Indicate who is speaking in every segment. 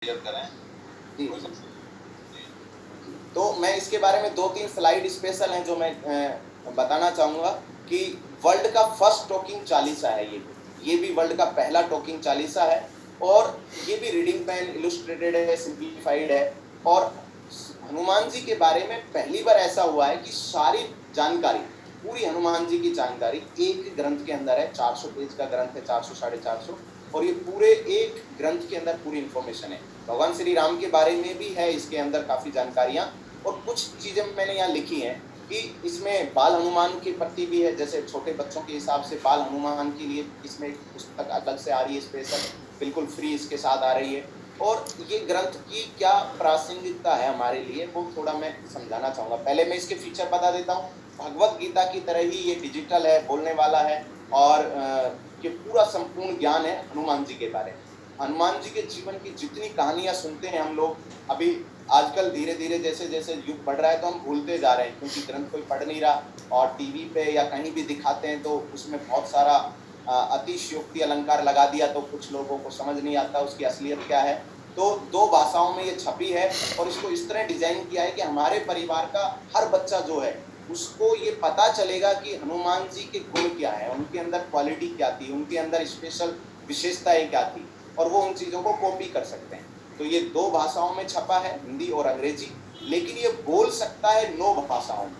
Speaker 1: करें
Speaker 2: जी। तो मैं इसके बारे में 2-3 स्लाइड स्पेशल हैं जो मैं बताना चाहूँगा कि वर्ल्ड का फर्स्ट टॉकिंग चालीसा है ये भी वर्ल्ड का पहला टॉकिंग चालीसा है और ये भी रीडिंग पेन इलस्ट्रेटेड है, सिंप्लीफाइड है और हनुमान जी के बारे में पहली बार ऐसा हुआ है कि सारी जानकारी, पूरी हनुमान जी की जानकारी एक ग्रंथ के अंदर है। 400 पेज का ग्रंथ है, 400 साढ़े 400, और ये पूरे एक ग्रंथ के अंदर पूरी इंफॉर्मेशन है। भगवान श्री राम के बारे में भी है इसके अंदर काफी जानकारियां, और कुछ चीजें मैंने यहाँ लिखी हैं कि इसमें बाल हनुमान के प्रति भी है, जैसे छोटे बच्चों के हिसाब से बाल हनुमान के लिए इसमें एक पुस्तक अलग से आ रही है, स्पेशल बिल्कुल फ्री इसके साथ आ रही है। और ये ग्रंथ की क्या प्रासंगिकता है हमारे लिए वो थोड़ा मैं समझाना चाहूँगा। पहले मैं इसके फीचर बता देता हूँ। भगवत गीता की तरह ही ये डिजिटल है, बोलने वाला है, और ये पूरा संपूर्ण ज्ञान है हनुमान जी के बारे में। हनुमान जी के जीवन की जितनी कहानियां सुनते हैं हम लोग, अभी आजकल धीरे धीरे जैसे जैसे युग बढ़ रहा है तो हम भूलते जा रहे हैं, क्योंकि ग्रंथ कोई पढ़ नहीं रहा, और टीवी पे या कहीं भी दिखाते हैं तो उसमें बहुत सारा अतिशयोक्ति अलंकार लगा दिया, तो कुछ लोगों को समझ नहीं आता उसकी असलियत क्या है। तो 2 भाषाओं में ये छपी है, और इसको इस तरह डिजाइन किया है कि हमारे परिवार का हर बच्चा जो है उसको ये पता चलेगा कि हनुमान जी के गुण क्या है, उनके अंदर क्वालिटी क्या थी, उनके अंदर स्पेशल विशेषताएं क्या थी, और वो उन चीजों को कॉपी कर सकते हैं। तो ये 2 भाषाओं में छपा है, हिंदी और अंग्रेजी, लेकिन ये बोल सकता है 9 भाषाओं में।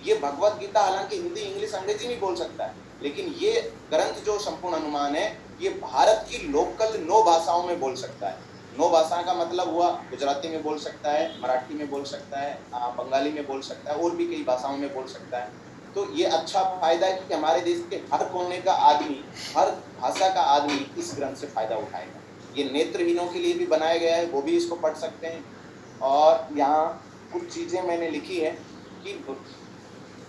Speaker 2: ये भगवत गीता हालांकि हिंदी इंग्लिश अंग्रेजी नहीं बोल सकता है, लेकिन ये ग्रंथ जो संपूर्ण हनुमान है ये भारत की लोकल 9 भाषाओं में बोल सकता है। 9 भाषा का मतलब हुआ गुजराती में बोल सकता है, मराठी में बोल सकता है, बंगाली में बोल सकता है, और भी कई भाषाओं में बोल सकता है। तो ये अच्छा फायदा है कि हमारे देश के हर कोने का आदमी, हर भाषा का आदमी इस ग्रंथ से फायदा उठाएगा। ये नेत्रहीनों के लिए भी बनाया गया है, वो भी इसको पढ़ सकते हैं। और यहाँ कुछ चीजें मैंने लिखी है कि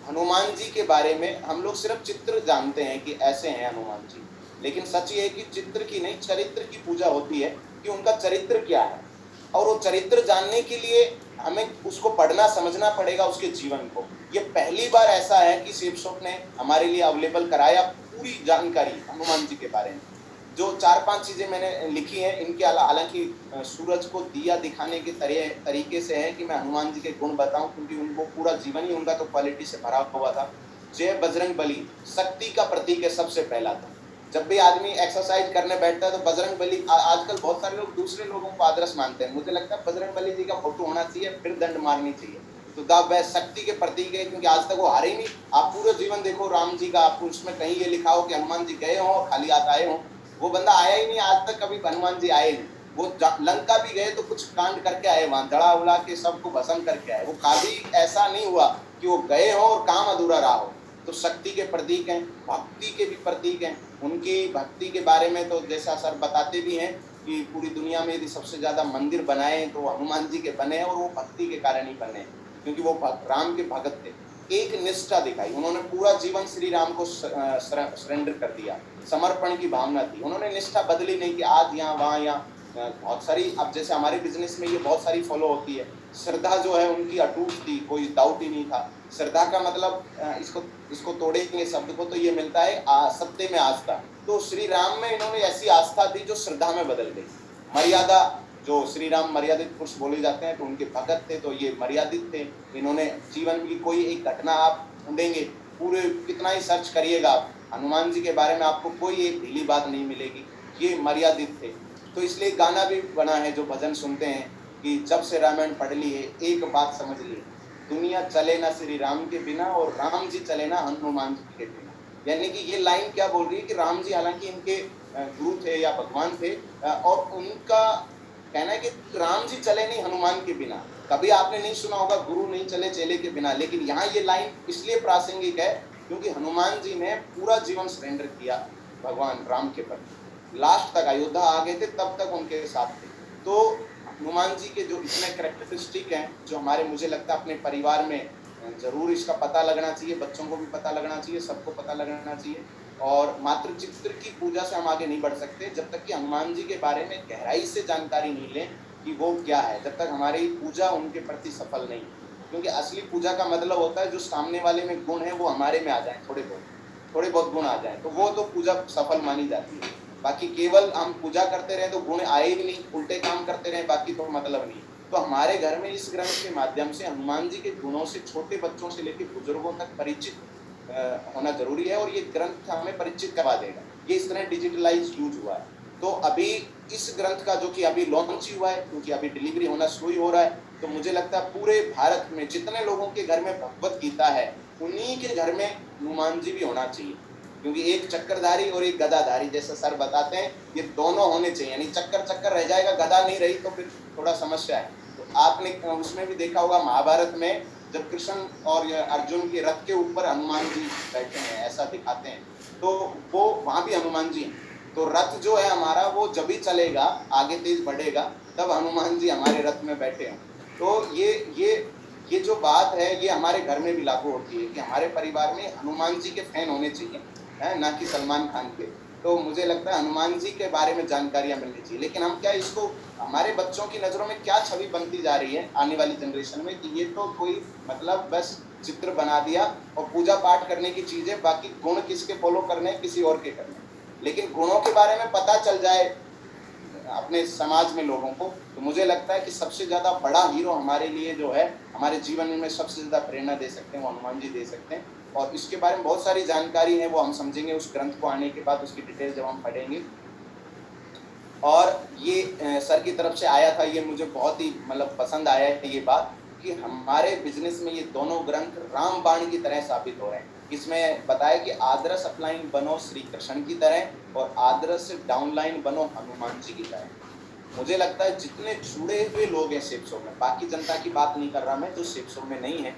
Speaker 2: हनुमान जी के बारे में हम लोग सिर्फ चित्र जानते हैं कि ऐसे हैं हनुमान जी, लेकिन सच ये है कि चित्र की नहीं, चरित्र की पूजा होती है कि उनका चरित्र क्या है, और वो चरित्र जानने के लिए हमें उसको पढ़ना समझना पड़ेगा, उसके जीवन को। ये पहली बार ऐसा है कि शिवशोक ने हमारे लिए अवेलेबल कराया पूरी जानकारी हनुमान जी के बारे में। जो 4-5 चीजें मैंने लिखी हैं, इनके हालांकि सूरज को दिया दिखाने के तरीके से है कि मैं हनुमान जी के गुण बताऊं, क्योंकि उनको पूरा जीवन ही उनका तो क्वालिटी से भरा हुआ था। जय बजरंग बली शक्ति का प्रतीक है सबसे पहला। तो जब भी आदमी एक्सरसाइज करने बैठता है तो बजरंग बली, आजकल बहुत सारे लोग दूसरे लोगों को आदर्श मानते हैं, मुझे लगता है बजरंग बली जी का फोटो होना चाहिए, फिर दंड मारनी चाहिए। तो द बेस्ट शक्ति के प्रतीक है, क्योंकि आज तक वो हारे ही नहीं। आप पूरा जीवन देखो राम जी का, आपको उसमें कहीं ये लिखा हो कि हनुमान जी गए हो खाली हाथ आए हो, वो बंदा आया ही नहीं आज तक, कभी हनुमान जी आए नहीं। वो लंका भी गए तो कुछ कांड करके आए, वहां जड़ा उड़ा के सबको भस्म करके आए। वो कभी ऐसा नहीं हुआ कि वो गए हो और काम अधूरा रहा हो। तो शक्ति के प्रतीक हैं, भक्ति के भी प्रतीक हैं। उनकी भक्ति के बारे में तो जैसा सर बताते भी हैं कि पूरी दुनिया में यदि सबसे ज्यादा मंदिर बनाए तो हनुमान जी के बने, और वो भक्ति के कारण ही बने, क्योंकि वो राम के भगत थे। एक निष्ठा दिखाई, उन्होंने पूरा जीवन श्री राम को सरेंडर कर दिया, समर्पण की भावना थी। उन्होंने निष्ठा बदली नहीं कि आज यहाँ वहाँ यहाँ। बहुत सारी, अब जैसे हमारे बिजनेस में ये बहुत सारी फॉलो होती है। श्रद्धा जो है उनकी अटूट थी, कोई डाउट ही नहीं था। श्रद्धा का मतलब इसको तोड़ेंगे शब्द को तो ये मिलता है सत्य में आस्था। तो श्री राम में इन्होंने ऐसी आस्था थी जो श्रद्धा में बदल गई। मर्यादा, जो श्री राम मर्यादित पुरुष बोले जाते हैं, तो उनके भगत थे, तो ये मर्यादित थे। इन्होंने जीवन की कोई एक घटना आप ढूंढेंगे, पूरे कितना ही सर्च करिएगा आप, हनुमान जी के बारे में आपको कोई एक ढीली बात नहीं मिलेगी। ये मर्यादित थे। तो इसलिए गाना भी बना है जो भजन सुनते हैं कि जब से रामायण पढ़ ली है एक बात समझ ली, दुनिया चले ना श्री राम के बिना, और राम जी चले ना हनुमान जी के बिना। यानी कि ये लाइन क्या बोल रही है कि राम जी हालांकि इनके गुरु थे या भगवान थे, और उनका कहना है कि राम जी चले नहीं हनुमान के बिना। कभी आपने नहीं सुना होगा गुरु नहीं चले चेले के बिना, लेकिन यहाँ ये लाइन इसलिए प्रासंगिक है क्योंकि हनुमान जी ने पूरा जीवन सरेंडर किया भगवान राम के प्रति। लास्ट तक अयोध्या आ गए थे तब तक उनके साथ थे। तो हनुमान जी के जो इतने कैरेक्टरिस्टिक हैं, जो हमारे, मुझे लगता है अपने परिवार में जरूर इसका पता लगना चाहिए, बच्चों को भी पता लगना चाहिए, सबको पता लगना चाहिए। और मात्र चित्र की पूजा से हम आगे नहीं बढ़ सकते जब तक कि हनुमान जी के बारे में गहराई से जानकारी नहीं लें कि वो क्या है, जब तक हमारी पूजा उनके प्रति सफल नहीं। क्योंकि असली पूजा का मतलब होता है जो सामने वाले में गुण है वो हमारे में आ जाए, थोड़े बहुत गुण आ जाए, तो वो तो पूजा सफल मानी जाती है। बाकी केवल हम पूजा करते रहे तो गुण आए ही नहीं, उल्टे काम करते रहे बाकी तो मतलब नहीं। तो हमारे घर में इस ग्रंथ के माध्यम से हनुमान जी के गुणों से छोटे बच्चों से लेकर बुजुर्गों तक परिचित होना जरूरी है, और ये ग्रंथ हमें परिचित करवा देगा। ये इस तरह डिजिटलाइज यूज हुआ है। तो अभी इस ग्रंथ का जो कि अभी लॉन्च ही हुआ है, क्योंकि अभी डिलीवरी होना शुरू ही हो रहा है, तो मुझे लगता है पूरे भारत में जितने लोगों के घर में भगवत गीता है, उन्हीं के घर में हनुमान जी भी होना चाहिए। क्योंकि एक चक्रधारी और एक गदाधारी, जैसा सर बताते हैं, ये दोनों होने चाहिए। यानी चक्कर चक्कर रह जाएगा, गदा नहीं रही तो फिर थोड़ा समस्या है। तो आपने उसमें भी देखा होगा महाभारत में, जब कृष्ण और अर्जुन के रथ के ऊपर हनुमान जी बैठे हैं, ऐसा दिखाते हैं, तो वो वहां भी हनुमान जी हैं। तो रथ जो है हमारा, वो जब भी चलेगा, आगे तेज बढ़ेगा, तब हनुमान जी हमारे रथ में बैठे हैं। तो ये जो बात है, ये हमारे घर में भी लागू होती है कि हमारे परिवार में हनुमान जी के फैन होने चाहिए, है ना कि सलमान खान के। तो मुझे लगता है हनुमान जी के बारे में जानकारियां मिलनी चाहिए। लेकिन हम क्या इसको, हमारे बच्चों की नज़रों में क्या छवि बनती जा रही है आने वाली जनरेशन में, कि ये तो कोई मतलब बस चित्र बना दिया और पूजा पाठ करने की चीज़ है, बाकी गुण किसके फॉलो करने, किसी और के करने। लेकिन गुणों के बारे में पता चल जाए अपने समाज में लोगों को, तो मुझे लगता है कि सबसे ज़्यादा बड़ा हीरो हमारे लिए जो है, हमारे जीवन में सबसे ज़्यादा प्रेरणा दे सकते हैं, वो हनुमान जी दे सकते हैं। और इसके बारे में बहुत सारी जानकारी है, वो हम समझेंगे उस ग्रंथ को आने के बाद, उसकी डिटेल जब हम पढ़ेंगे। और ये सर की तरफ से आया था, ये मुझे बहुत ही मतलब पसंद आया है ये बात, कि हमारे बिजनेस में ये दोनों ग्रंथ रामबाण की तरह साबित हो रहे हैं। इसमें बताया कि आदर्श अपलाइन बनो श्री कृष्ण की तरह, और आदर्श डाउनलाइन बनो हनुमान जी की तरह। मुझे लगता है जितने जुड़े हुए लोग हैं शिव शो में, बाकी जनता की बात नहीं कर रहा मैं, जो शिव शो में नहीं है,